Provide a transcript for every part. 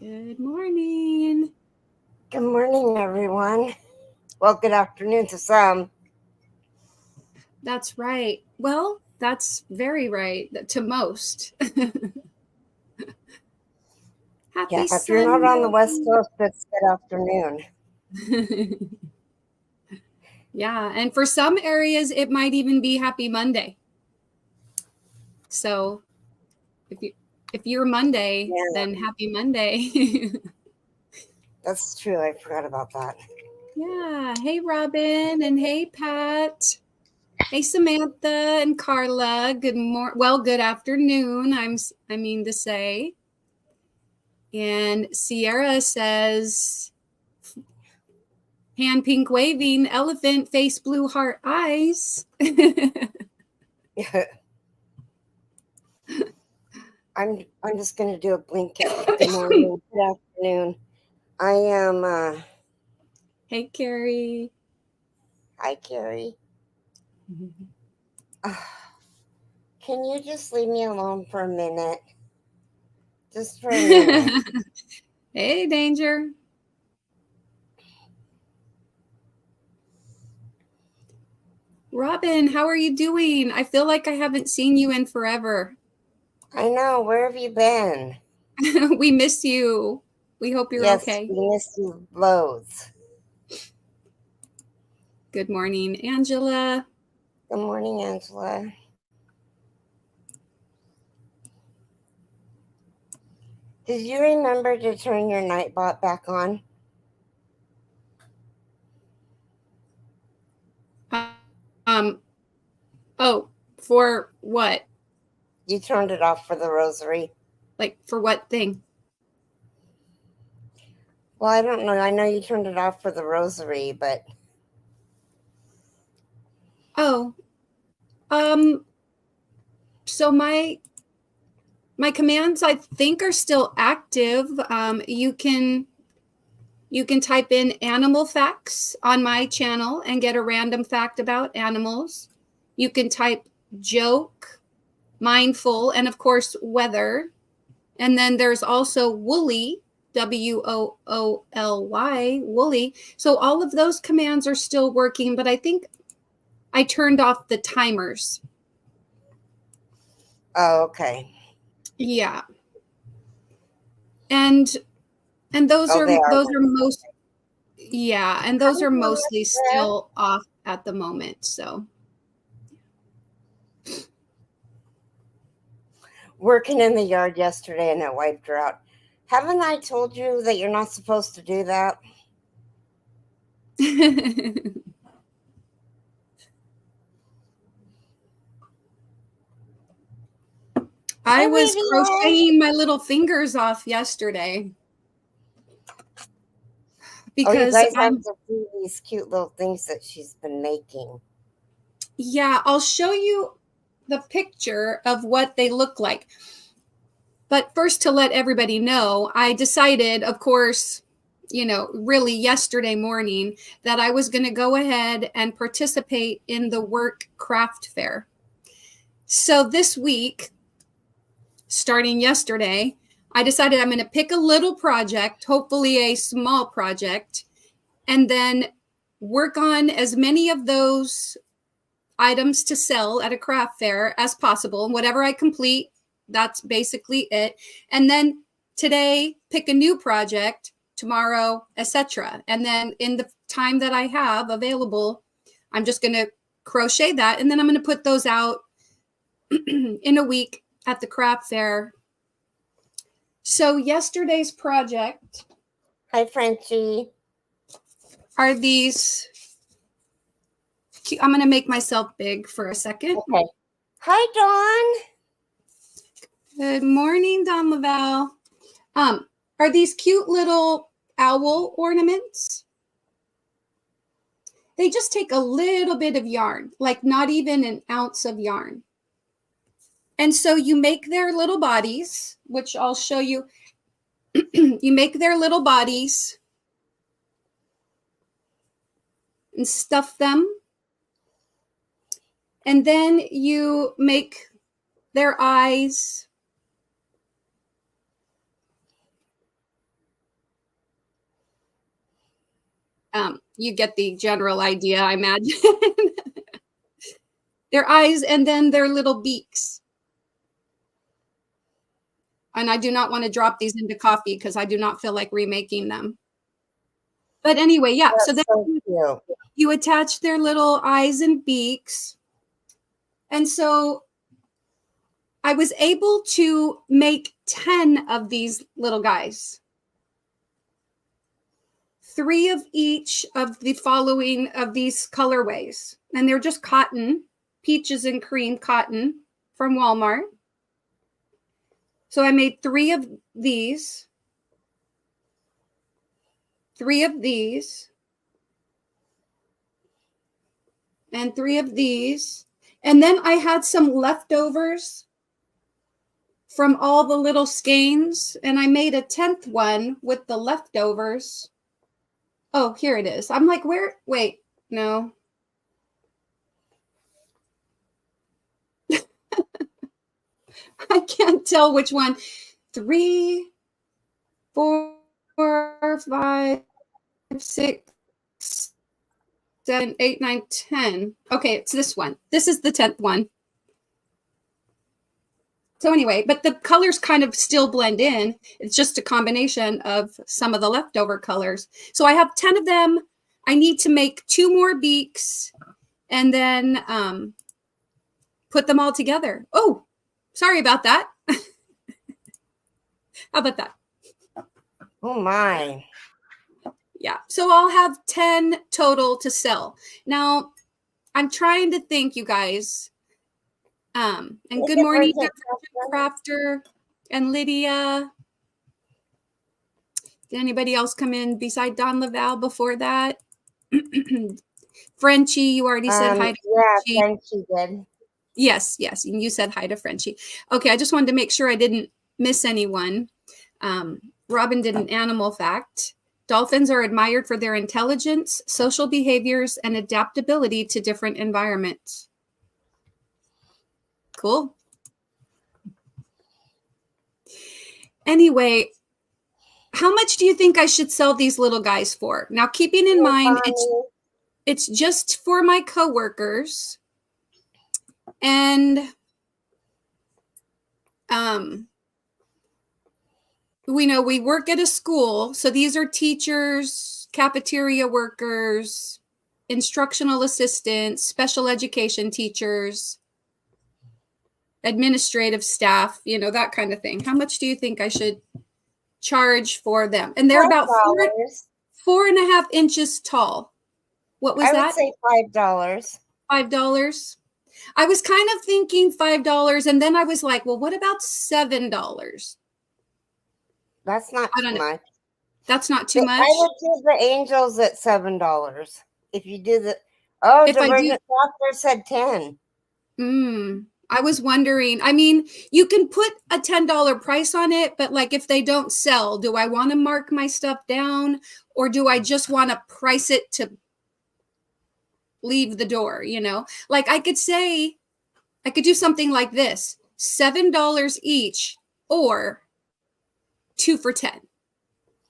Good morning. Good morning, everyone. Well, good afternoon to some. That's right. Well, that's very right to most. Yeah, Happy if you're not on the Sunday. West Coast, it's good afternoon. Yeah, and for some areas it might even be happy Monday. So if you're Monday, Yeah, then happy Monday. that's true. I forgot about that. Yeah. Hey Robin and hey Pat. Hey Samantha and Carla. Good afternoon. I mean to say. And Sierra says, hand pink waving, elephant, face blue, heart eyes. I'm just gonna do a blink count. Good morning, good afternoon. I am. Hey, Keri. Hi, Keri. Can you just leave me alone for a minute? Just for a minute. Hey, Danger. Robin, how are you doing? I feel like I haven't seen you in forever. I know. Where have you been? We miss you. We hope you're Yes, okay. we miss you loads. Good morning, Angela. Good morning, Angela. Did you remember to turn your Nightbot back on? Oh, for what? You turned it off for the rosary. Like, for what thing? Well, I don't know. I know you turned it off for the rosary, but Oh, um, so my commands I think are still active. You can type in animal facts on my channel and get a random fact about animals. You can type joke, mindful, and of course weather. And then there's also woolly, WOOLY, woolly. So all of those commands are still working, but I think I turned off the timers. oh, okay. Yeah. And those Oh, are they are those are working. most yeah, and those are mostly still off at the moment. So Working in the yard yesterday and it wiped her out. Haven't I told you that you're not supposed to do that? I Hi, was baby. crocheting my little fingers off yesterday Oh, you because guys have to see these cute little things that she's been making. yeah, I'll show you the picture of what they look like. But first, to let everybody know, I decided, of course, really yesterday morning, that I was going to go ahead and participate in the work craft fair. So this week, starting yesterday, I decided I'm going to pick a little project, hopefully a small project, and then work on as many of those items to sell at a craft fair as possible. And whatever I complete, that's basically it. And then today, pick a new project, tomorrow, etc. And then in the time that I have available, I'm just going to crochet that. And then I'm going to put those out in a week at the craft fair. So yesterday's project. Hi, Frenchie. Are these. I'm going to make myself big for a second. Okay. Hi, Dawn. Good morning, Don Lavelle. Are these cute little owl ornaments? They just take a little bit of yarn, like not even an ounce of yarn. And so you make their little bodies, which I'll show you. You make their little bodies and stuff them. And then you make their eyes. You get the general idea, I imagine. Their eyes and then their little beaks. And I do not want to drop these into coffee because I do not feel like remaking them. But anyway, yeah. That's so then so cute. you attach their little eyes and beaks. And so I was able to make 10 of these little guys. 3 of each of the following of these colorways. And they're just cotton, peaches and cream cotton from Walmart. So I made 3 of these, 3 of these, and 3 of these. And then I had some leftovers from all the little skeins, and I made a 10th one with the leftovers. Oh, here it is. I'm like, where? Wait, no. I can't tell which one. 3, 4, 5, 6, 7, 8, 9, 10. Okay, it's this one. This is the 10th one. So anyway, but the colors kind of still blend in. It's just a combination of some of the leftover colors. So I have 10 of them. I need to make 2 more beaks and then put them all together. Oh, sorry about that. How about that? Oh my. Yeah, so I'll have 10 total to sell. Now, I'm trying to think, you guys. And good morning, Crafter and Lydia. Did anybody else come in beside Don Laval before that? Frenchie, you already said hi to Frenchie. Yeah, Frenchie did. Yes, and you said hi to Frenchie. Okay, I just wanted to make sure I didn't miss anyone. Robin did an animal fact. Dolphins are admired for their intelligence, social behaviors, and adaptability to different environments. Cool. Anyway, how much do you think I should sell these little guys for? Now, keeping in mind, it's just for my coworkers. And we know we work at a school. So these are teachers, cafeteria workers, instructional assistants, special education teachers, administrative staff, that kind of thing. How much do you think I should charge for them? And they're about 4.5 inches tall. What was that? I would say $5. $5. I was kind of thinking $5, and then I was like, well, what about $7? That's not too much. That's not too much. I would do the angels at $7. If you do the Divergent Crafter said 10. I was wondering. I mean, you can put a $10 price on it, but like if they don't sell, do I want to mark my stuff down, or do I just want to price it to leave the door? Like I could do something like this: $7 each, or 2 for $10,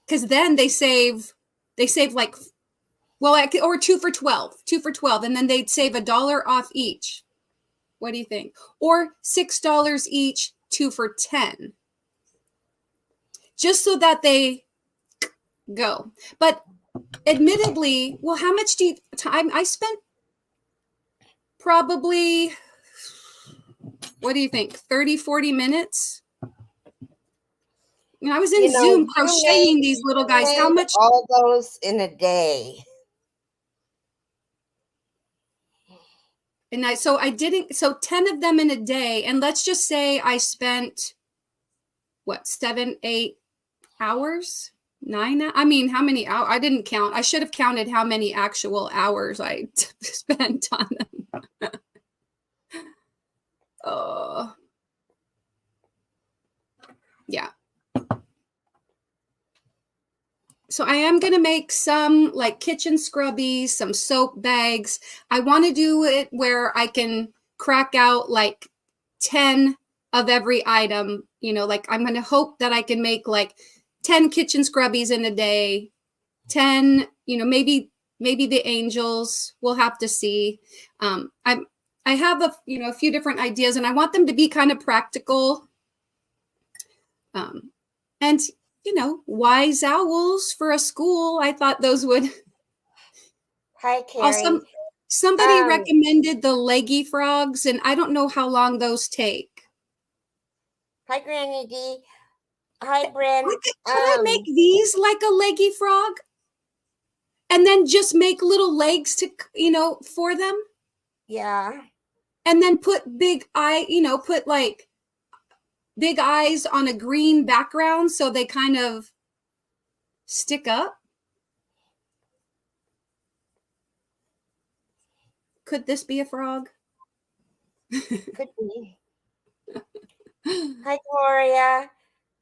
because then they save like, or 2 for $12, and then they'd save $1 off each. What do you think? Or $6 each, 2 for $10, just so that they go. But admittedly, well, how much time I spent? Probably, what do you think? 30, 40 minutes? I was in Zoom crocheting these little guys. How much? All those in a day. And so 10 of them in a day. And let's just say I spent, 7, 8 hours? 9? I mean, how many hours? I didn't count. I should have counted how many actual hours I spent on them. Yeah. So I am going to make some like kitchen scrubbies, some soap bags. I want to do it where I can crack out like 10 of every item, like I'm going to hope that I can make like 10 kitchen scrubbies in a day, 10, maybe maybe the angels. We'll have to see. I have a few different ideas, and I want them to be kind of practical. And wise owls for a school. I thought those would. Hi, Keri. Somebody recommended the leggy frogs, and I don't know how long those take. Hi, Granny D. Hi, Bryn. Could I make these like a leggy frog? And then just make little legs for them? Yeah. And then put put like big eyes on a green background so they kind of stick up. Could this be a frog? Could be. Hi, Gloria.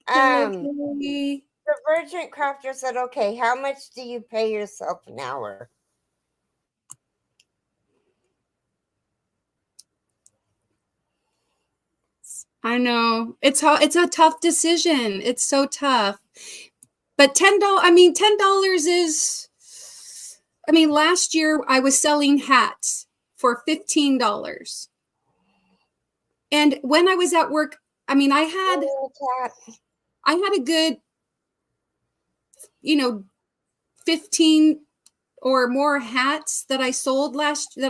The Virgin Crafter said, okay, how much do you pay yourself an hour? I know. It's a tough decision. It's so tough. But $10 is, last year I was selling hats for $15. And when I was at work, I had a good, 15 or more hats that I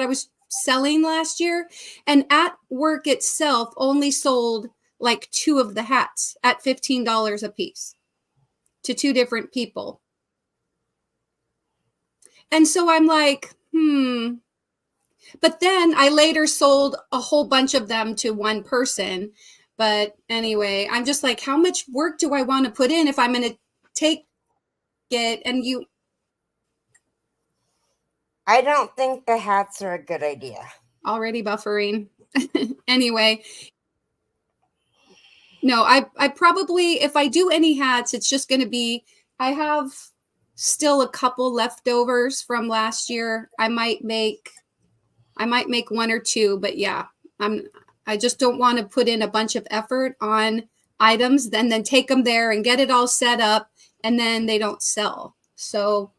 was selling last year. And at work itself only sold like 2 of the hats at $15 a piece to 2 different people. And so I'm like, But then I later sold a whole bunch of them to one person. But anyway, I'm just like, how much work do I want to put in if I'm going to take it and you? I don't think the hats are a good idea. Already buffering. Anyway. No, I probably, if I do any hats, it's just going to be, I have still a couple leftovers from last year. I might make 1 or 2, but yeah, I just don't want to put in a bunch of effort on items, then take them there and get it all set up, and then they don't sell. So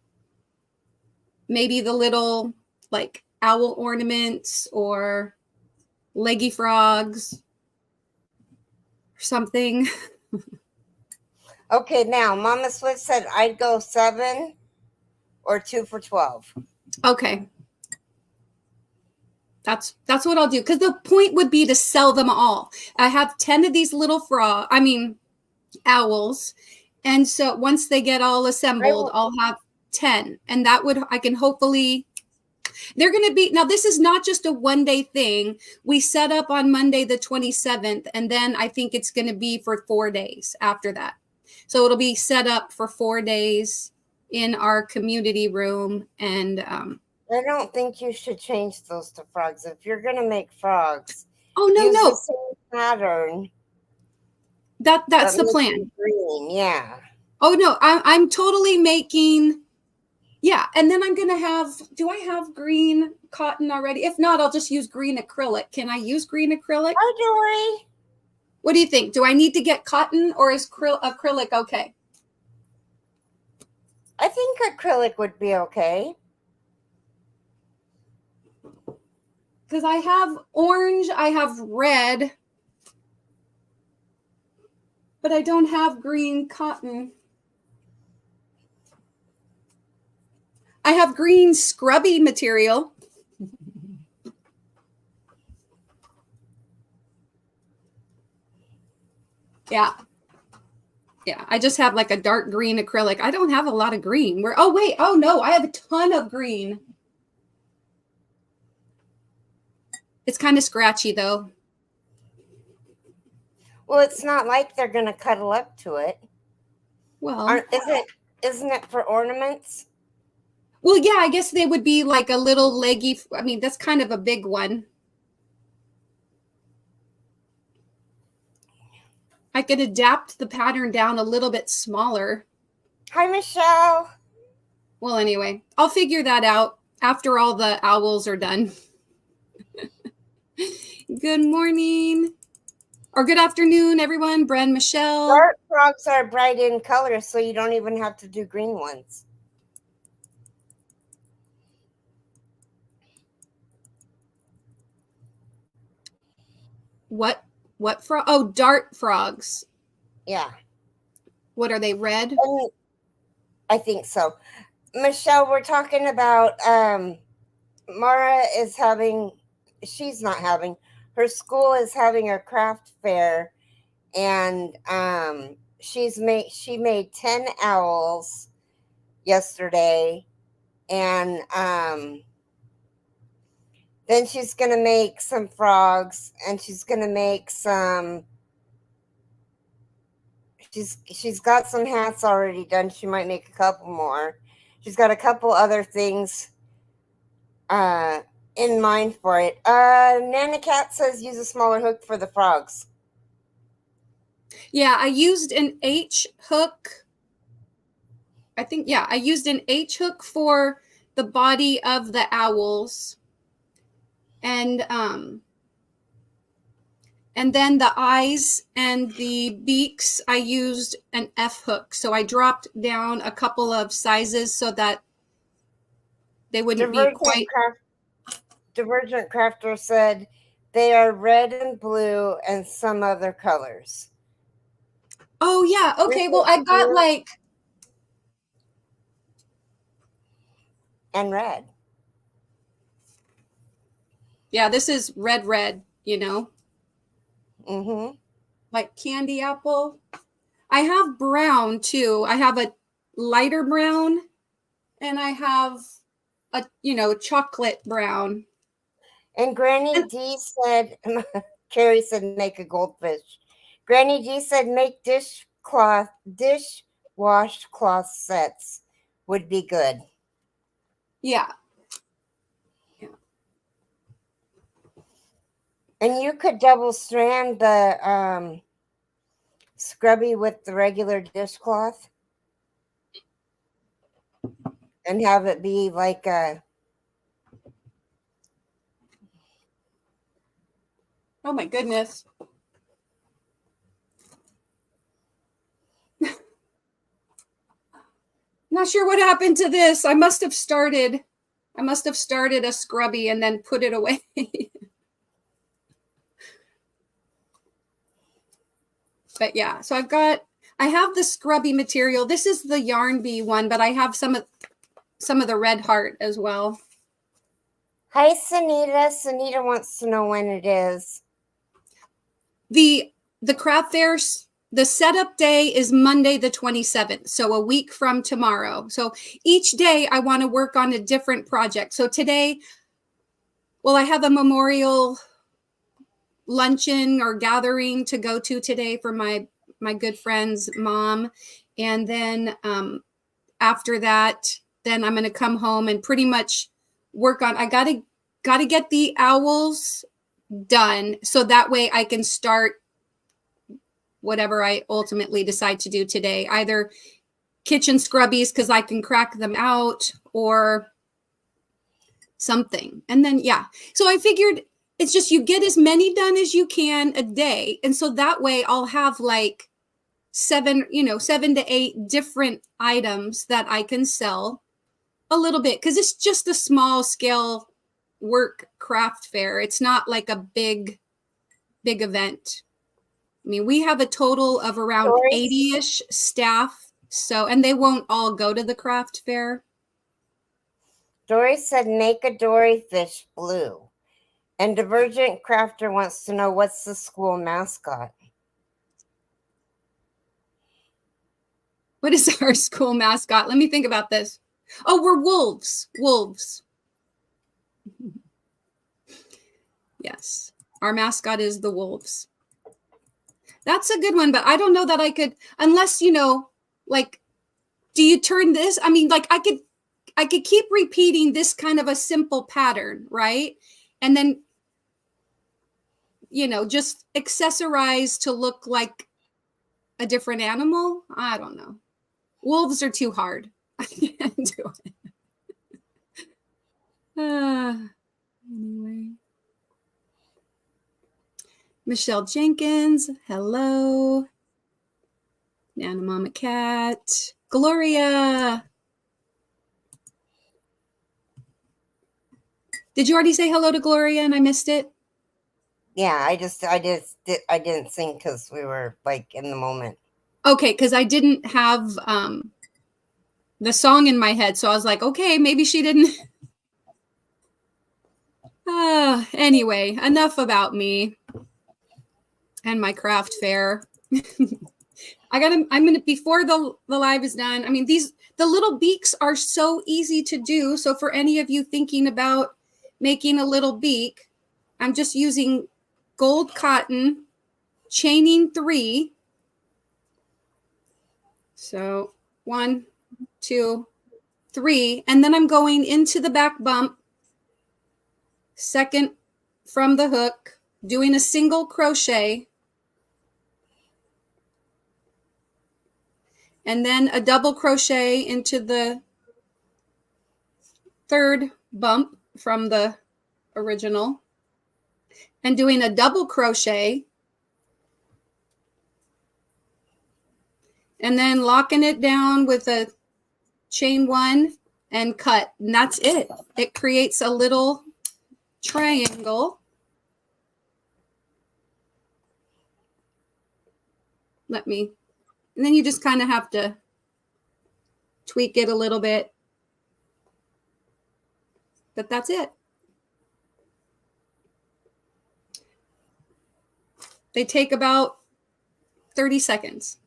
maybe the little like owl ornaments or leggy frogs or something. Okay, now Mama Swift said I'd go 7 or 2 for $12. Okay. That's what I'll do, because the point would be to sell them all. I have 10 of these little owls, and so once they get all assembled, I'll have 10, and I can hopefully, they're going to be, now this is not just a one-day thing. We set up on Monday the 27th, and then I think it's going to be for 4 days after that. So it'll be set up for 4 days in our community room, and I don't think you should change those to frogs. If you're going to make frogs, use the same pattern. That's the plan. Green, yeah. Oh no, I'm totally making, yeah. And then I'm going to have, do I have green cotton already? If not, I'll just use green acrylic. Can I use green acrylic? Hi, Dory. What do you think? Do I need to get cotton, or is acrylic okay? I think acrylic would be okay. Because I have orange, I have red, but I don't have green cotton. I have green scrubby material. Yeah. Yeah, I just have like a dark green acrylic. I don't have a lot of green. Oh no, I have a ton of green. It's kind of scratchy though. Well, it's not like they're going to cuddle up to it. Well, isn't it for ornaments? Well, yeah, I guess they would be like a little leggy. That's kind of a big one. I could adapt the pattern down a little bit smaller. Hi, Michelle. Well, anyway, I'll figure that out after all the owls are done. Good morning. Or good afternoon, everyone. Bren, Michelle. Dark frogs are bright in color, so you don't even have to do green ones. What frog? Oh, dart frogs. Yeah. What are they, red? And I think so. Michelle, we're talking about Mara is having, she's not having, her school is having a craft fair, and she made 10 owls yesterday, and then she's going to make some frogs, and she's going to make some, she's got some hats already done. She might make a couple more. She's got a couple other things in mind for it. Nana Cat says use a smaller hook for the frogs. Yeah, I used an H hook. I think, yeah, I used an H hook for the body of the owls. And then the eyes and the beaks, I used an F hook. So I dropped down a couple of sizes so that they wouldn't be quite. Divergent Crafter said they are red and blue and some other colors. Oh, yeah. Okay. Well, I got like. And red. Yeah, this is red, you know? Mm-hmm. Like candy apple. I have brown too. I have a lighter brown and I have a, chocolate brown. And Granny D said, Keri said, make a goldfish. Granny D said, make dishwash cloth sets would be good. Yeah. And you could double strand the scrubby with the regular dishcloth and have it be like a. Oh my goodness. Not sure what happened to this. I must have started a scrubby and then put it away. But yeah, so I have the scrubby material. This is the Yarn Bee one, but I have some of the Red Heart as well. Hi, Sunita. Sunita wants to know when it is. The craft fairs, the setup day is Monday the 27th, so a week from tomorrow. So each day I want to work on a different project. So today, well, I have a memorial luncheon or gathering to go to today for my good friend's mom. And then after that, then I'm going to come home and pretty much work on, I got to get the owls done so that way I can start whatever I ultimately decide to do today, either kitchen scrubbies because I can crack them out or something. And then, yeah. So I figured it's just you get as many done as you can a day. And so that way I'll have like 7 to 8 different items that I can sell a little bit because it's just a small scale work craft fair. It's not like a big event. I mean, we have a total of around 80-ish staff. So, and they won't all go to the craft fair. Dory said, make a dory fish blue. And Divergent Crafter wants to know what's the school mascot. What is our school mascot? Let me think about this. Oh, we're wolves. Wolves. Yes. Our mascot is the wolves. That's a good one, but I don't know that I could, unless, like, do you turn this? I mean, like I could keep repeating this kind of a simple pattern, right? And then, just accessorize to look like a different animal. I don't know. Wolves are too hard. I can't do it. Anyway. Michelle Jenkins, hello. Nana Mama Cat, Gloria. Did you already say hello to Gloria and I missed it? Yeah, I didn't sing because we were like in the moment. Okay, because I didn't have the song in my head, so I was like, okay, maybe she didn't. Anyway, enough about me and my craft fair. I'm gonna, before the live is done. I mean, the little beaks are so easy to do. So for any of you thinking about making a little beak, I'm just using gold cotton, chaining 3. So 1, 2, 3, and then I'm going into the back bump, second from the hook, doing a single crochet, and then a double crochet into the third bump from the original, and doing a double crochet, and then locking it down with a chain 1 and cut, and that's it. It creates a little triangle. And then you just kind of have to tweak it a little bit, but that's it. They take about 30 seconds.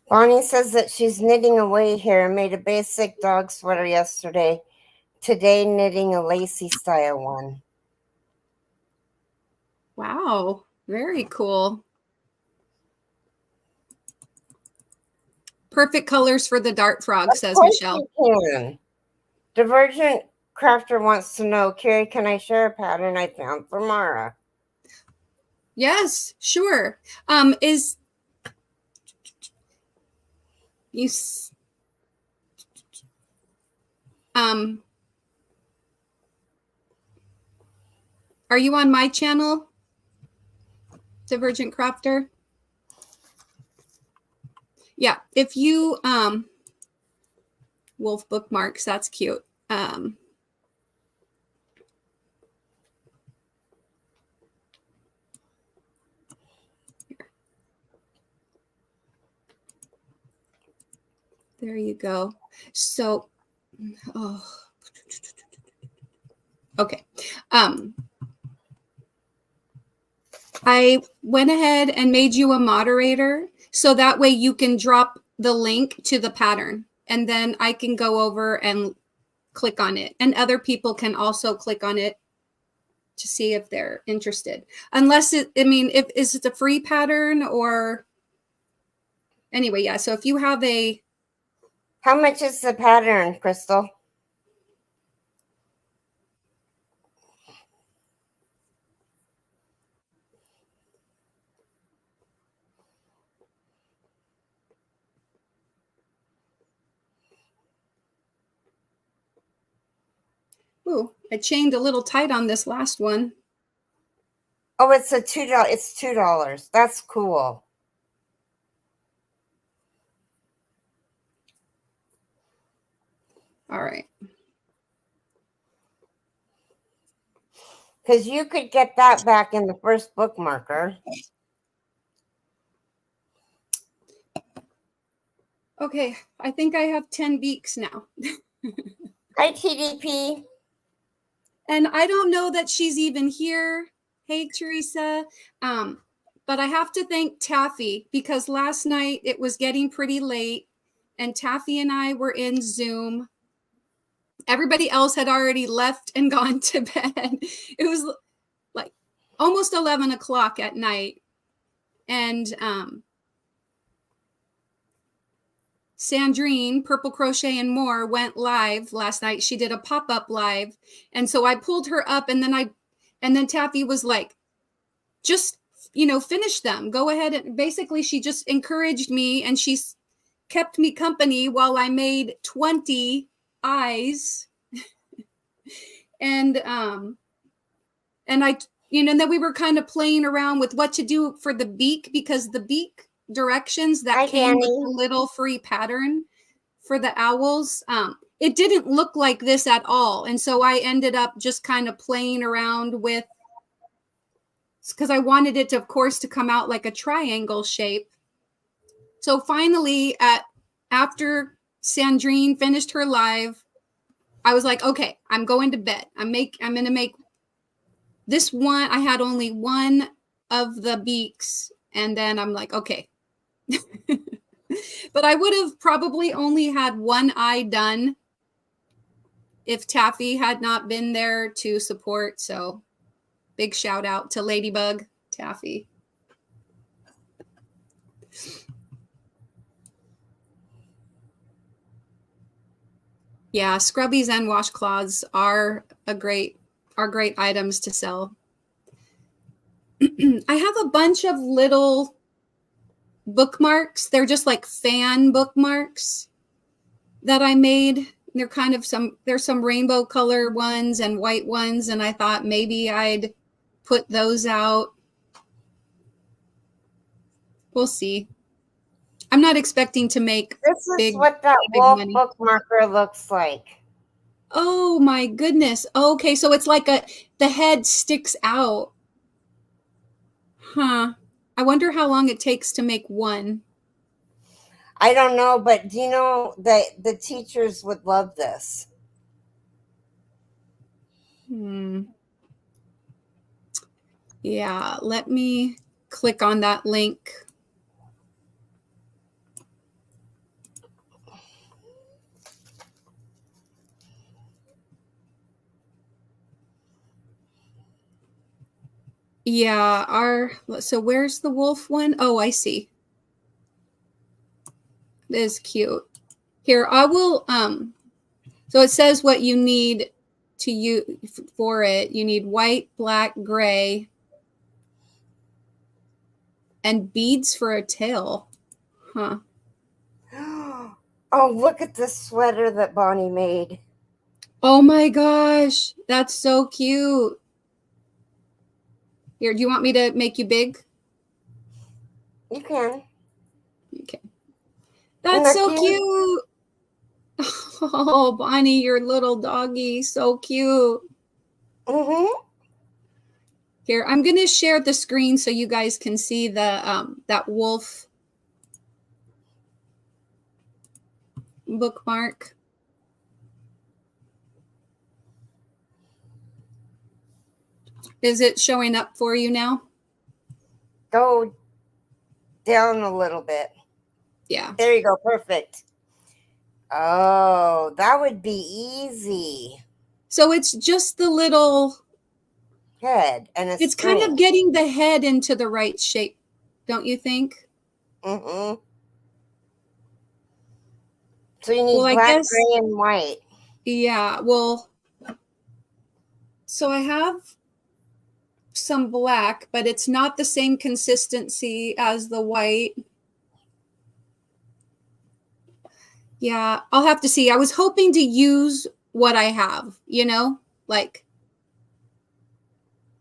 Bonnie says that she's knitting away here and made a basic dog sweater yesterday. Today, knitting a lacy style one. Wow, very cool. Perfect colors for the dart frog, says Michelle. Divergent Crafter wants to know, Keri, can I share a pattern I found for Mara? Yes, sure. Is you are you on my channel, Divergent Crafter? Yeah, if you wolf bookmarks, that's cute. There you go. So, okay. I went ahead and made you a moderator, so that way you can drop the link to the pattern, and then I can go over and click on it, and other people can also click on it to see if they're interested. Unless is it a free pattern or anyway, yeah. So if you have how much is the pattern, Crystal? Ooh, I chained a little tight on this last one. Oh, it's $2. It's $2. That's cool. All right. Because you could get that back in the first bookmarker. Okay, I think I have 10 beaks now. Hi, TDP. And I don't know that she's even here. Hey, Teresa. But I have to thank Taffy, because last night it was getting pretty late and Taffy and I were in Zoom. Everybody else had already left and gone to bed. It was like almost 11 o'clock at night. And Sandrine, Purple Crochet and More, went live last night. She did a pop-up live. And so I pulled her up, and then Taffy was like, just, finish them. Go ahead. And basically she just encouraged me, and she's kept me company while I made 20 eyes. And I, then we were kind of playing around with what to do for the beak, because the beak directions that came with the little free pattern for the owls, it didn't look like this at all. And so I ended up just kind of playing around with because I wanted it to, of course, to come out like a triangle shape. So finally, after Sandrine finished her live, I was like, okay, I'm going to bed. I'm going to make this one. I had only one of the beaks, and then I'm like, okay. But I would have probably only had one eye done if Taffy had not been there to support. So big shout out to Ladybug Taffy. Yeah, scrubbies and washcloths are great items to sell. I have a bunch of little bookmarks. They're just like fan bookmarks that I made. They're kind of there's some rainbow color ones and white ones, and I thought maybe I'd put those out. We'll see. I'm not expecting to make this is what that wolf money. bookmarker looks like. Oh my goodness. Okay, so it's like the head sticks out. Huh. I wonder how long it takes to make one. I don't know, but do you know that the teachers would love this? Yeah, let me click on that link. Yeah, so where's the wolf one? Oh, I see. This is cute. Here, I will so it says what you need to use for it. You need white, black, gray, and beads for a tail. Huh. Oh, look at this sweater that Bonnie made. Oh my gosh, that's so cute. Here, do you want me to make you big? You can. Okay. That's so cute. Oh, Bonnie, your little doggy, so cute. Here, I'm going to share the screen so you guys can see the that wolf bookmark. Is it showing up for you now? Go down a little bit. Yeah. There you go. Perfect. Oh, that would be easy. So it's just the little head and a it's string. kind of getting the head into the right shape, don't you think? So you need black, gray, and white. Yeah, well, so I have some black, but it's not the same consistency as the white. Yeah, I'll have to see. I was hoping to use what I have, like,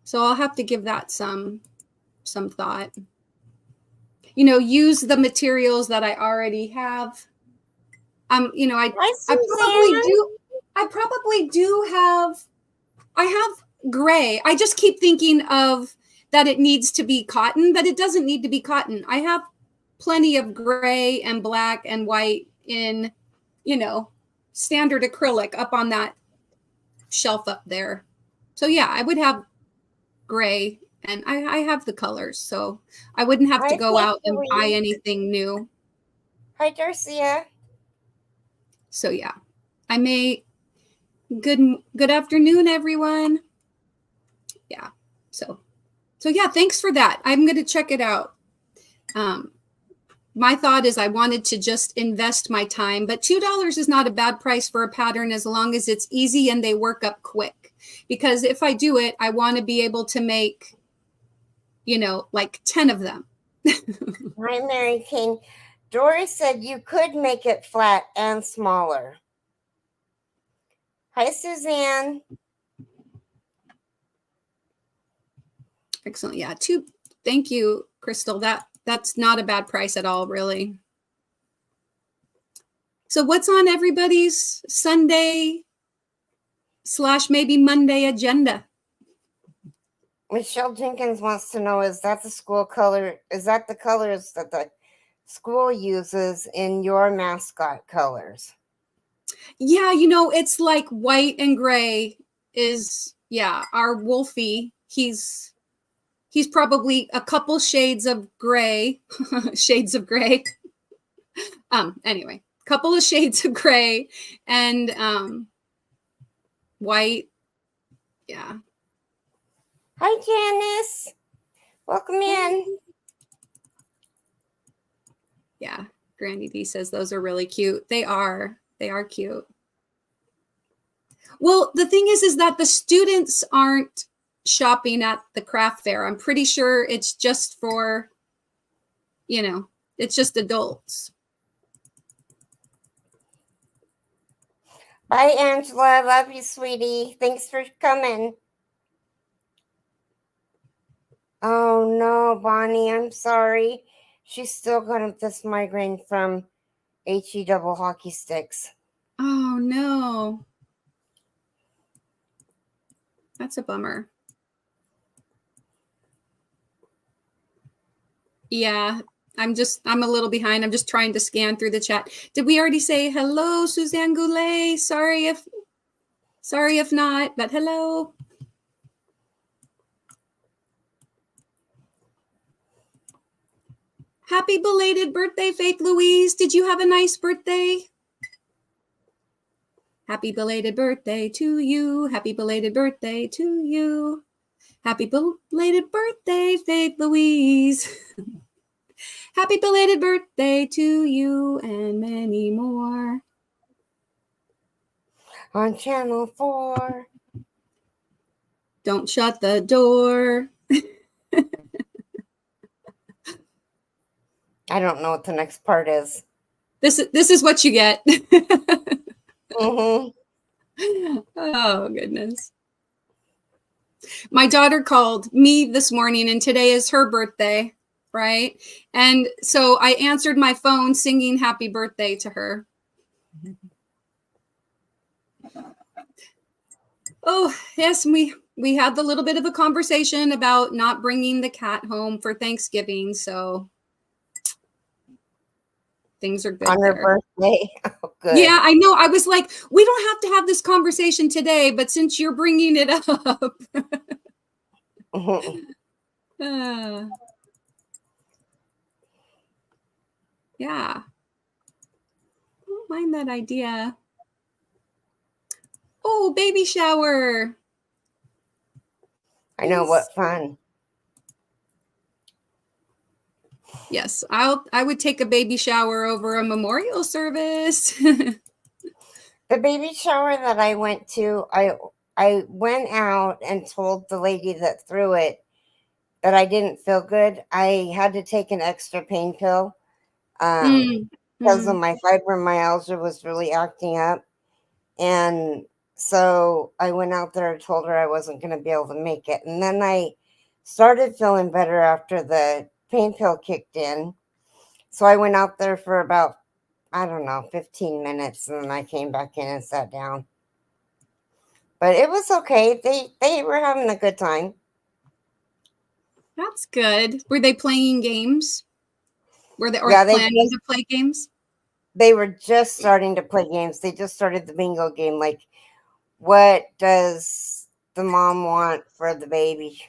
so I'll have to give that some thought. Use the materials that I already have. I probably do have, I have gray. I just keep thinking of that it needs to be cotton, but it doesn't need to be cotton. I have plenty of gray and black and white in, standard acrylic up on that shelf up there. So yeah, I would have gray, and I have the colors, so I wouldn't have to go out and buy anything new. Hi, Darcia. So yeah, I may. Good afternoon, everyone. Yeah. So yeah, thanks for that. I'm going to check it out. My thought is I wanted to just invest my time, but $2 is not a bad price for a pattern as long as it's easy and they work up quick. Because if I do it, I want to be able to make, like 10 of them. Hi, Mary King. Dory said you could make it flat and smaller. Hi, Suzanne. Excellent. Yeah. Thank you, Crystal. That's not a bad price at all, really. So what's on everybody's Sunday / maybe Monday agenda? Michelle Jenkins wants to know, is that the school color? Is that the colors that the school uses in your mascot colors? Yeah, it's like white and gray is, yeah, our Wolfie. He's probably a couple shades of gray, shades of gray. Anyway, couple of shades of gray and white. Yeah. Hi, Janice. Welcome in. Yeah. Granny D says those are really cute. They are. They are cute. Well, the thing is that the students aren't shopping at the craft fair. I'm pretty sure it's just for, it's just adults. Bye, Angela. Love you, sweetie. Thanks for coming. Oh, no, Bonnie. I'm sorry. She's still got this migraine from HE double hockey sticks. Oh, no. That's a bummer. Yeah, I'm a little behind. I'm just trying to scan through the chat. Did we already say hello, Suzanne Goulet? Sorry if not, but hello. Happy belated birthday, Faith Louise. Did you have a nice birthday? Happy belated birthday to you. Happy belated birthday to you. Happy belated birthday, Faith Louise. Happy belated birthday to you and many more. On Channel 4. Don't shut the door. I don't know what the next part is. This is what you get. Mm-hmm. Oh, goodness. My daughter called me this morning, and today is her birthday, right? And so I answered my phone singing happy birthday to her. Oh, yes, we had the little bit of a conversation about not bringing the cat home for Thanksgiving, so things are good on her there. birthday. Oh, good. Yeah, I know. I was like, we don't have to have this conversation today, but since you're bringing it up. Yeah. I don't mind that idea. Oh, baby shower. I know, what fun. Yes, I would take a baby shower over a memorial service. The baby shower that I went to, I went out and told the lady that threw it that I didn't feel good. I had to take an extra pain pill because of my fibromyalgia was really acting up. And so I went out there and told her I wasn't going to be able to make it. And then I started feeling better after the pain pill kicked in. So I went out there for about, I don't know, 15 minutes, and then I came back in and sat down. But it was okay. They were having a good time. That's good. Were they playing games? Were they planning to play games? They were just starting to play games. They just started the bingo game. Like, what does the mom want for the baby?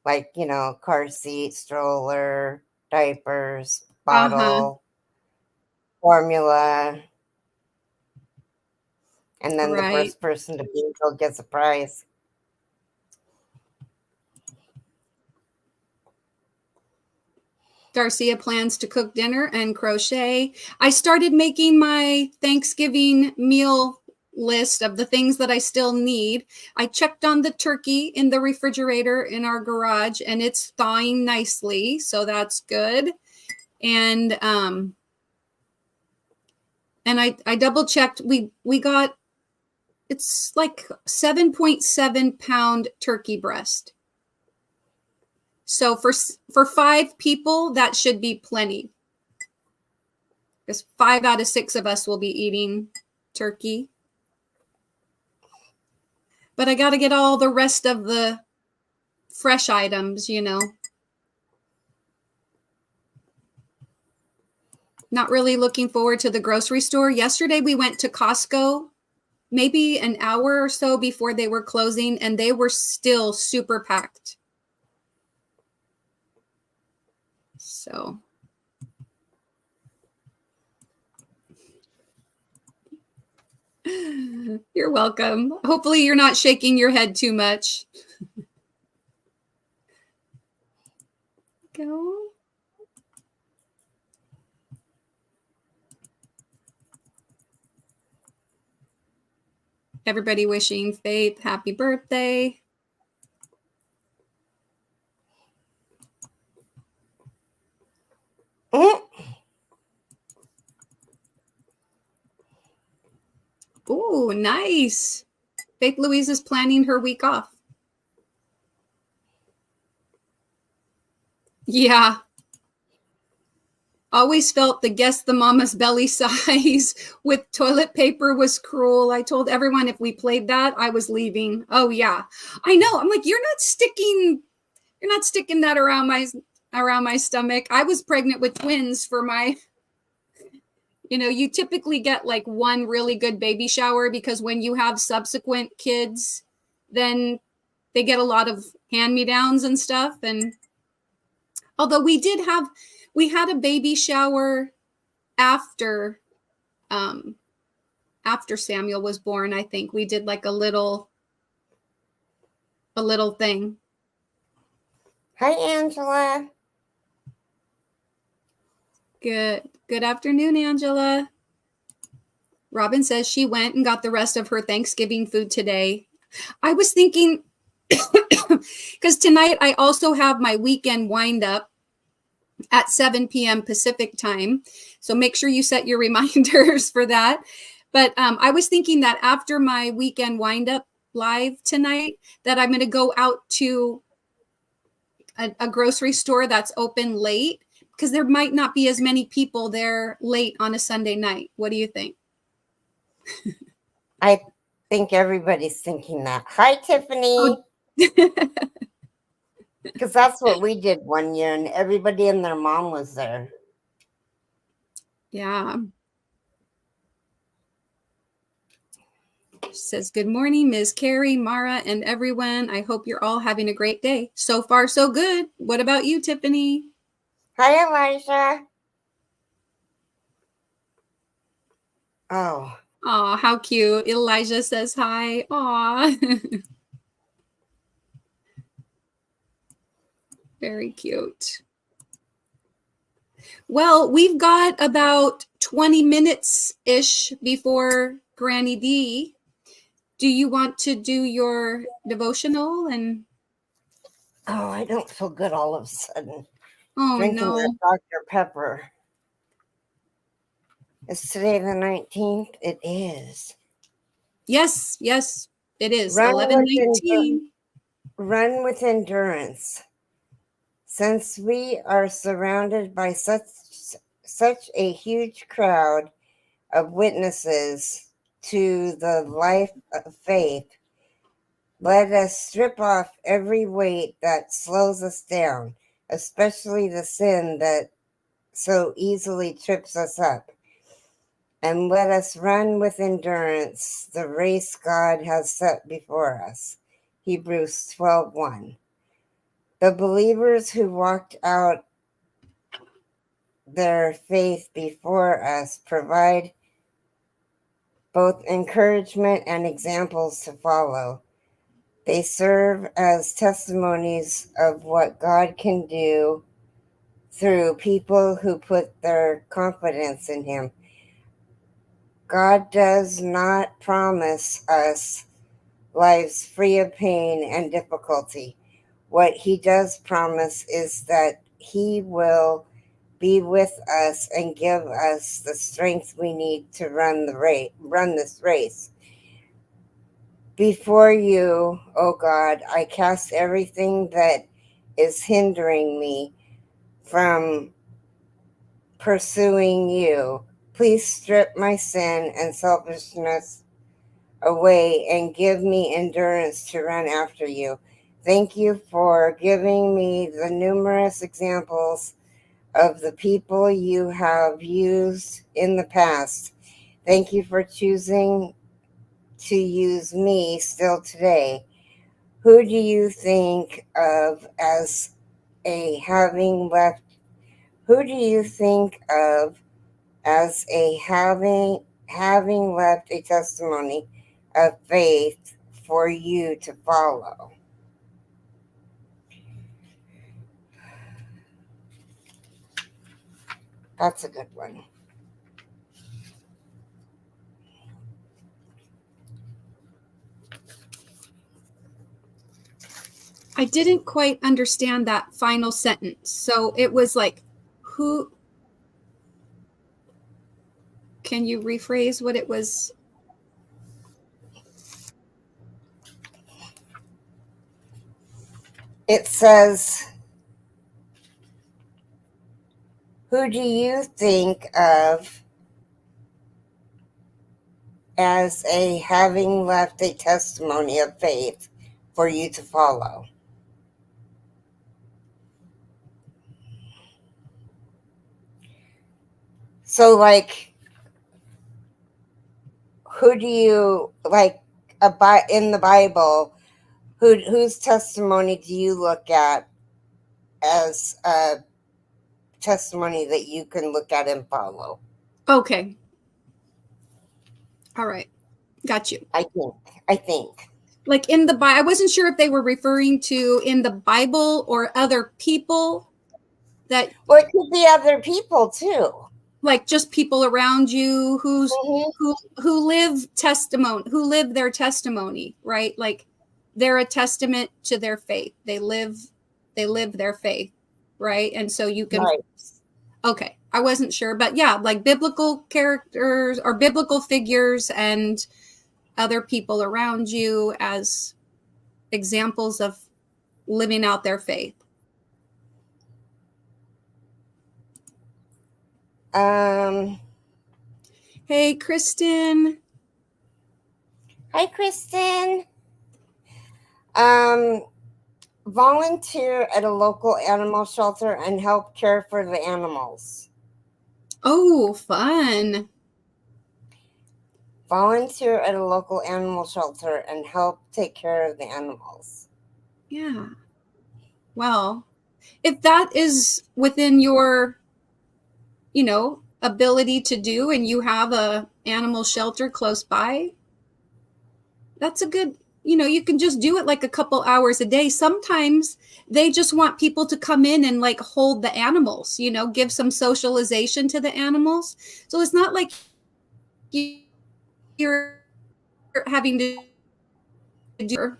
Like, car seat, stroller, diapers, bottle, formula. And then the first person to bingo gets a prize. Darcia plans to cook dinner and crochet. I started making my Thanksgiving meal list of the things that I still need. I checked on the turkey in the refrigerator in our garage, and it's thawing nicely, so that's good. And I double checked. We got, it's like 7.7 pound turkey breast. So for 5 people, that should be plenty. Because 5 out of 6 of us will be eating turkey. But I got to get all the rest of the fresh items, you know. Not really looking forward to the grocery store. Yesterday we went to Costco maybe an hour or so before they were closing, and they were still super packed. So you're welcome. Hopefully you're not shaking your head too much. Go. Everybody wishing Faith happy birthday. Ooh, nice. Faith Louise is planning her week off. Yeah. Always felt the Guess the Mama's Belly size with toilet paper was cruel. I told everyone if we played that, I was leaving. Oh yeah. I know. I'm like, you're not sticking that around my stomach. I was pregnant with twins for my, you know, you typically get like one really good baby shower because when you have subsequent kids, then they get a lot of hand-me-downs and stuff. And although we had a baby shower after after Samuel was born. I think we did like a little thing. Hi, Angela. Good afternoon, Angela. Robin says she went and got the rest of her Thanksgiving food today. I was thinking, because tonight I also have my weekend wind up at 7 p.m. Pacific time. So make sure you set your reminders for that. But I was thinking that after my weekend wind up live tonight, that I'm going to go out to a grocery store that's open late because there might not be as many people there late on a Sunday night. What do you think? I think everybody's thinking that. Hi, Tiffany. Because that's what we did one year, and everybody and their mom was there. Yeah. She says, good morning, Ms. Keri, Mara, and everyone. I hope you're all having a great day. So far, so good. What about you, Tiffany? Hi, Elijah. Oh. Aw, how cute. Elijah says hi. Aw. Very cute. Well, we've got about 20 minutes-ish before Granny D. Do you want to do your devotional? And Oh, I don't feel good all of a sudden. oh, Drinking no. that Dr. Pepper. Is today the 19th? It is. Yes, it is. 11:19. Run with endurance. Since we are surrounded by such a huge crowd of witnesses to the life of faith, let us strip off every weight that slows us down, especially the sin that so easily trips us up. And let us run with endurance the race God has set before us. Hebrews 12:1. The believers who walked out their faith before us provide both encouragement and examples to follow. They serve as testimonies of what God can do through people who put their confidence in Him. God does not promise us lives free of pain and difficulty. What He does promise is that He will be with us and give us the strength we need to run this race. Before you, O God, I cast everything that is hindering me from pursuing you. Please strip my sin and selfishness away and give me endurance to run after you. Thank you for giving me the numerous examples of the people you have used in the past. Thank you for choosing to use me still today. Who do you think of as a having left who do you think of as a having left a testimony of faith for you to follow? That's a good one. I didn't quite understand that final sentence. So it was like, who, can you rephrase what it was? It says, who do you think of as a having left a testimony of faith for you to follow? So, like, who do you like in the Bible? Whose testimony do you look at as a testimony that you can look at and follow? Okay. All right. Got you. I think. Like in the Bible, I wasn't sure if they were referring to in the Bible or other people that. Well, it could be other people too. Like just people around you Mm-hmm. who live their testimony, right? Like they're a testament to their faith. They live their faith, right? And so you can. Right. Okay, I wasn't sure, but yeah, like biblical characters or biblical figures and other people around you as examples of living out their faith. Hey, Kristen. Hi, Kristen. Volunteer at a local animal shelter and help care for the animals. Oh, fun. Volunteer at a local animal shelter and help take care of the animals. Yeah. Well, if that is within your, ability to do and you have a animal shelter close by, that's a good, you can just do it like a couple hours a day. Sometimes they just want people to come in and like hold the animals, give some socialization to the animals. So it's not like you're having to do.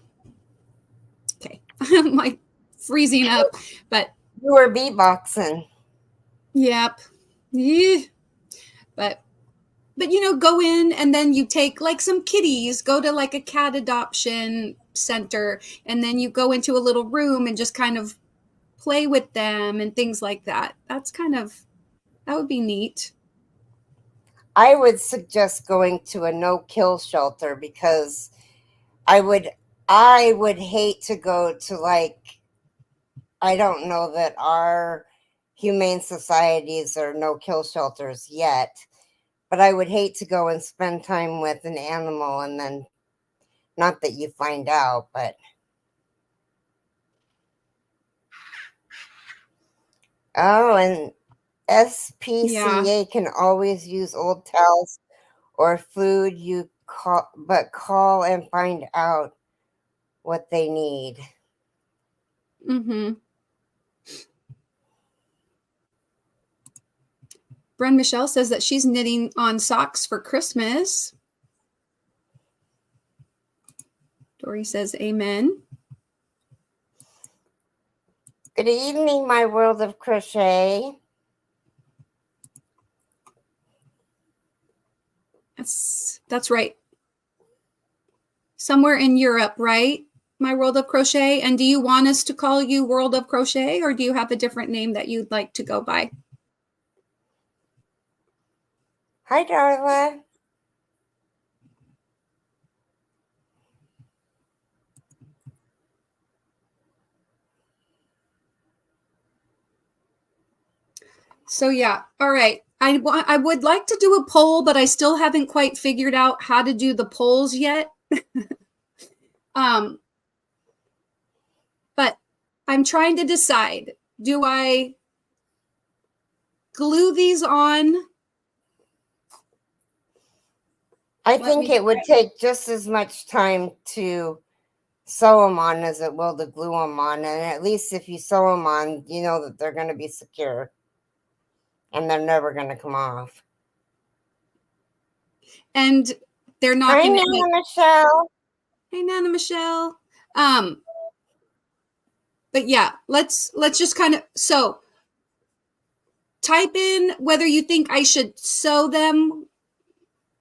Okay. I'm like freezing up, but You were beatboxing. yep. Yeah. But go in and then you take like some kitties, go to like a cat adoption center, and then you go into a little room and just kind of play with them and things like that. That would be neat. I would suggest going to a no-kill shelter because I would hate to go to, like, I don't know that our humane societies are no-kill shelters yet, but I would hate to go and spend time with an animal and then not that you find out, but oh, and Yeah. SPCA can always use old towels or food call and find out what they need. Mm-hmm. Bren Michelle says that she's knitting on socks for Christmas. Dory says amen. Good evening, my world of crochet. That's right. Somewhere in Europe, right? My World of Crochet. And do you want us to call you World of Crochet, or do you have a different name that you'd like to go by? Hi, Darla. So yeah, all right. I would like to do a poll, but I still haven't quite figured out how to do the polls yet. But I'm trying to decide, do I glue these on? I think it would take just as much time to sew them on as it will to glue them on. And at least if you sew them on, you know that they're going to be secure and they're never going to come off. And they're not Hi, going to. Nana Michelle. Hey, Nana Michelle. But yeah, let's just kind of, so type in whether you think I should sew them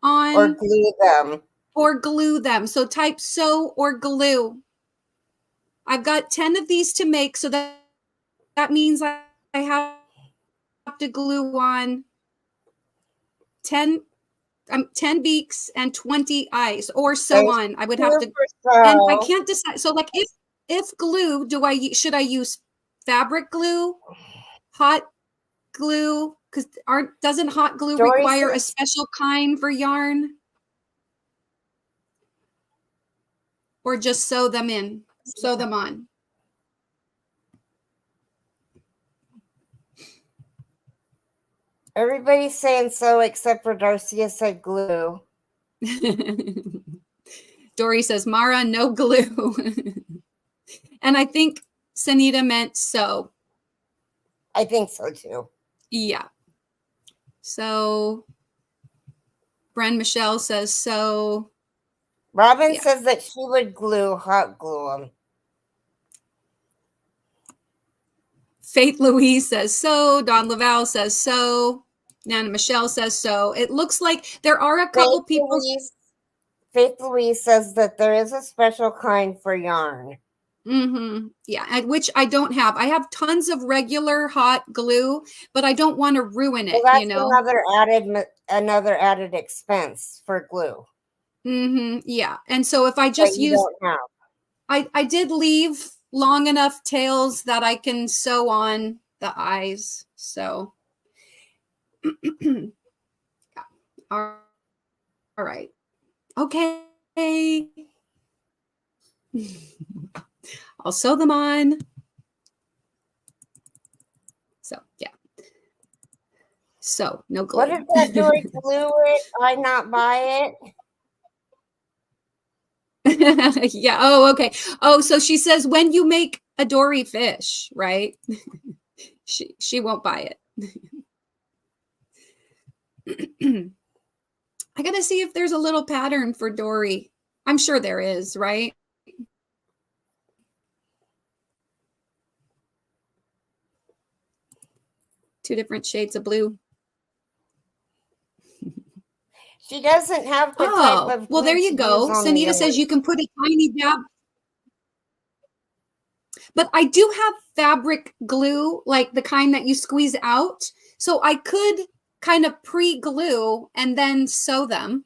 on or glue them. Or glue them. So type sew or glue. I've got 10 of these to make, so that means I have to glue on 10 beaks and 20 eyes, or so on. I would have to, and I can't decide. So like if glue, should I use fabric glue, hot glue? Because doesn't hot glue require a special kind for yarn? Or just sew them on? Everybody's saying so except for Darcia said glue. Dory says, Mara, no glue. And I think Sanita meant sew. I think so too. Yeah. So Bren Michelle says so. Robin says that she would hot glue them. Faith Louise says so. Don Laval says so. Nana Michelle says so. It looks like there are a couple people. Faith Louise says that there is a special kind for yarn. Yeah, which I don't have. I have tons of regular hot glue, but I don't want to ruin it. Well, that's another added expense for glue. Yeah, and so if I just use, I did leave long enough tails that I can sew on the eyes. So, all right, okay. I'll sew them on. So yeah. So no glue. What did that Dory glue it? I not buy it? Yeah. Oh, okay. Oh, so she says when you make a dory fish, right? she won't buy it. I gotta see if there's a little pattern for dory. I'm sure there is, right? Two different shades of blue. She doesn't have the type of glue. Well, there you go. Sanita says you can put a tiny dab. But I do have fabric glue, like the kind that you squeeze out. So I could kind of pre-glue and then sew them.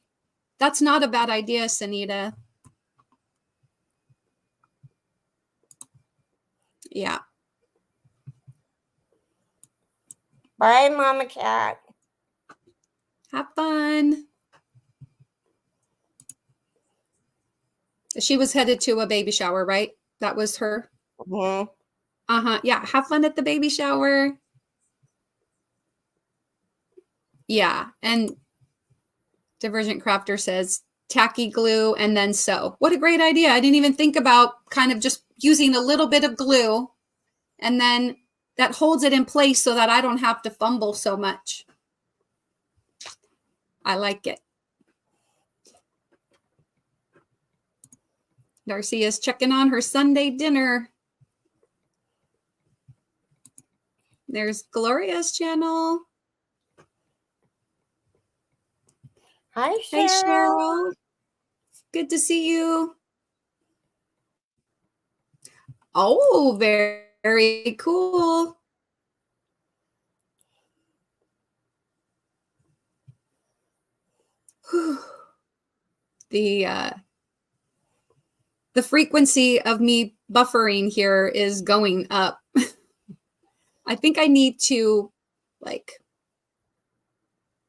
That's not a bad idea, Sanita. Yeah. Bye, Mama Cat. Have fun. She was headed to a baby shower, right? That was her. Yeah. Have fun at the baby shower. Yeah. And Divergent Crafter says tacky glue and then sew. What a great idea. I didn't even think about kind of just using a little bit of glue, and then that holds it in place so that I don't have to fumble so much. I like it. Darcy is checking on her Sunday dinner. There's Gloria's channel. Hi, Cheryl. Hey, Cheryl. Good to see you. Oh, very, very cool. The frequency of me buffering here is going up. I think I need to like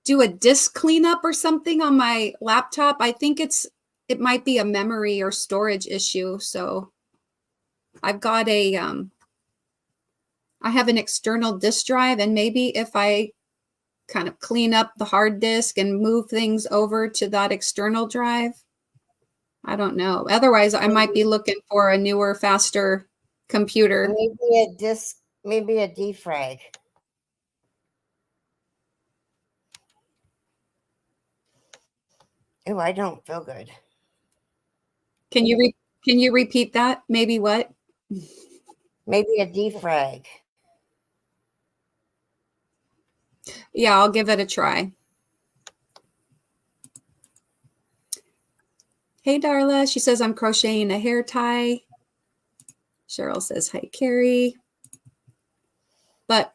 do a disk cleanup or something on my laptop. I think it might be a memory or storage issue. So I've got I have an external disk drive, and maybe if I kind of clean up the hard disk and move things over to that external drive, I don't know. Otherwise, I might be looking for a newer, faster computer. Maybe a disk, maybe a defrag. Oh, I don't feel good. Can you repeat that? Maybe what? Maybe a defrag. Yeah, I'll give it a try. Hey, Darla. She says, I'm crocheting a hair tie. Cheryl says, hi, Keri. But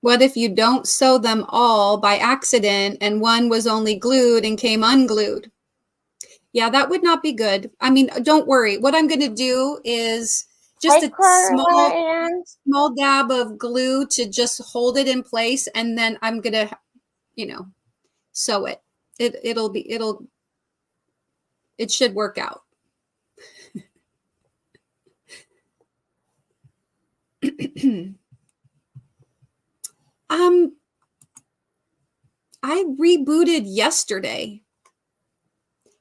what if you don't sew them all by accident and one was only glued and came unglued? Yeah, that would not be good. I mean, don't worry. What I'm going to do is just a small dab of glue to just hold it in place, and then I'm going to, sew it. It should work out. I rebooted yesterday.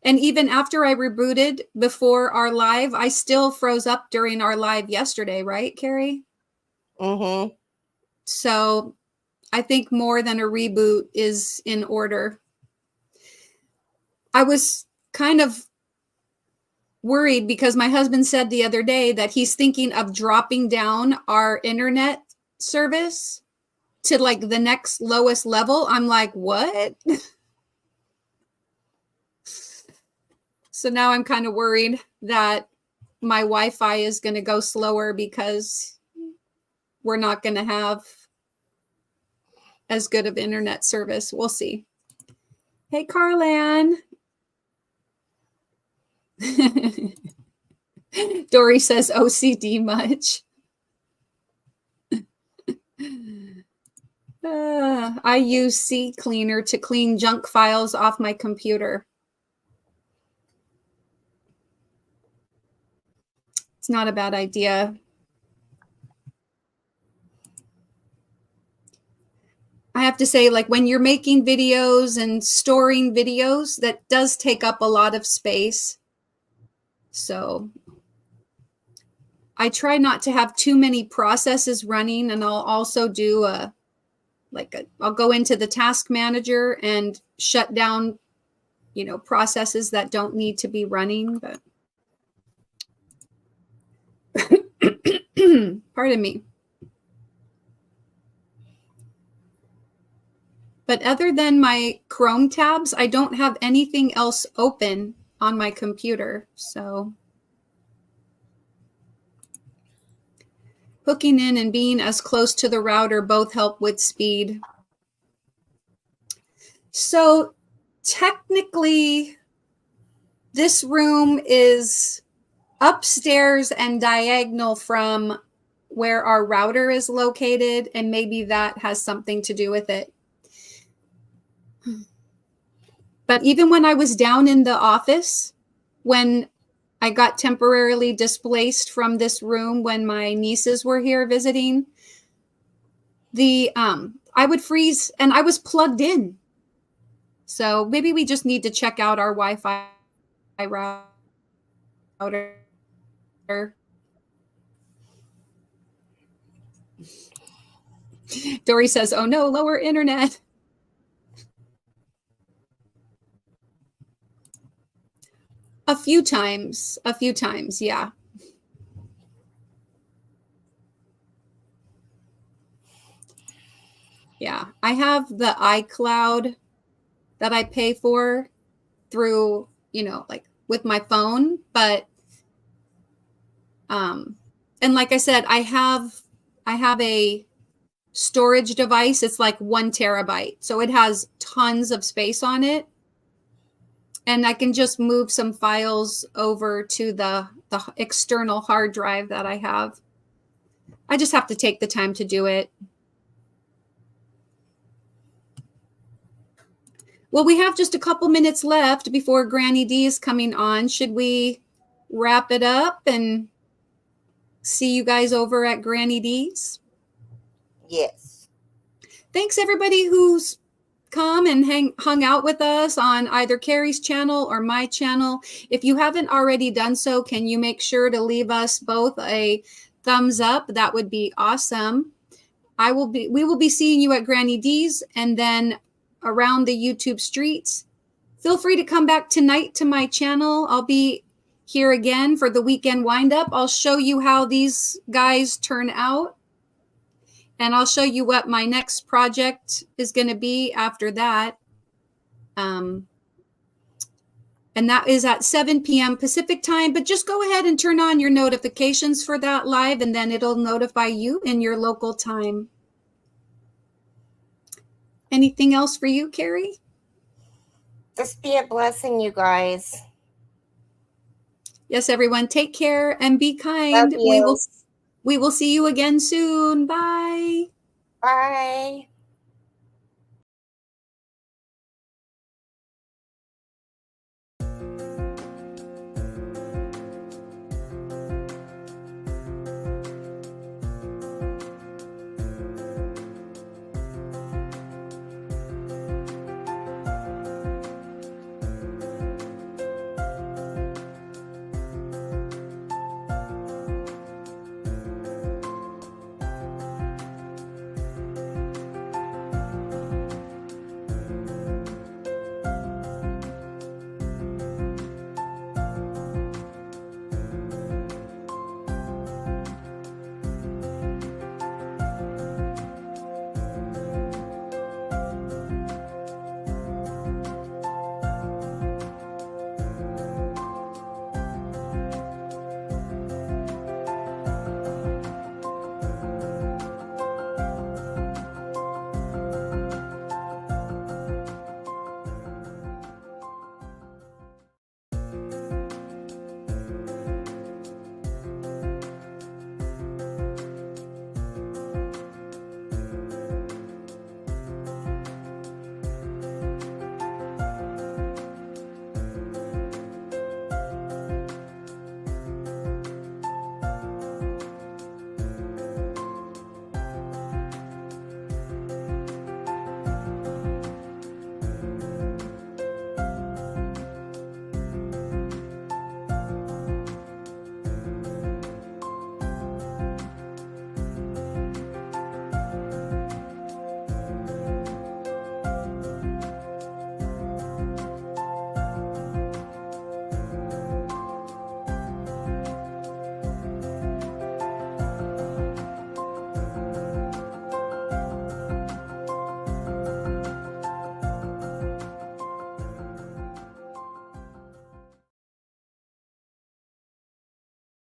And even after I rebooted before our live, I still froze up during our live yesterday, right, Keri? Mm-hmm. So I think more than a reboot is in order. I was kind of worried because my husband said the other day that he's thinking of dropping down our internet service to like the next lowest level. I'm like, what? So now I'm kind of worried that my Wi-Fi is going to go slower because we're not going to have as good of internet service. We'll see. Hey, Carlan. Dory says OCD much. I use C Cleaner to clean junk files off my computer. It's not a bad idea. I have to say, like when you're making videos and storing videos, that does take up a lot of space. So I try not to have too many processes running, and I'll also do I'll go into the task manager and shut down, processes that don't need to be running. But pardon me. But other than my Chrome tabs, I don't have anything else open on my computer. So hooking in and being as close to the router both help with speed. So technically, this room is upstairs and diagonal from where our router is located, and maybe that has something to do with it. But even when I was down in the office, when I got temporarily displaced from this room when my nieces were here visiting, I would freeze and I was plugged in. So maybe we just need to check out our Wi-Fi router. Dory says, oh no, lower internet. A few times, yeah. Yeah, I have the iCloud that I pay for through, like with my phone, but and like I said, I have a storage device. It's like 1 terabyte. So it has tons of space on it. And I can just move some files over to the the external hard drive that I have. I just have to take the time to do it. Well, we have just a couple minutes left before Granny D is coming on. Should we wrap it up and see you guys over at Granny D's? Yes. Thanks everybody who's come and hung out with us on either Keri's channel or my channel. If you haven't already done so, can you make sure to leave us both a thumbs up? That would be awesome. We will be seeing you at Granny D's and then around the YouTube streets. Feel free to come back tonight to my channel. I'll be here again for the weekend windup. I'll show you how these guys turn out. And I'll show you what my next project is going to be after that. And that is at 7 p.m. Pacific time. But just go ahead and turn on your notifications for that live, and then it'll notify you in your local time. Anything else for you, Keri? Just be a blessing, you guys. Yes, everyone, take care and be kind. Love you. We will see you again soon. Bye. Bye.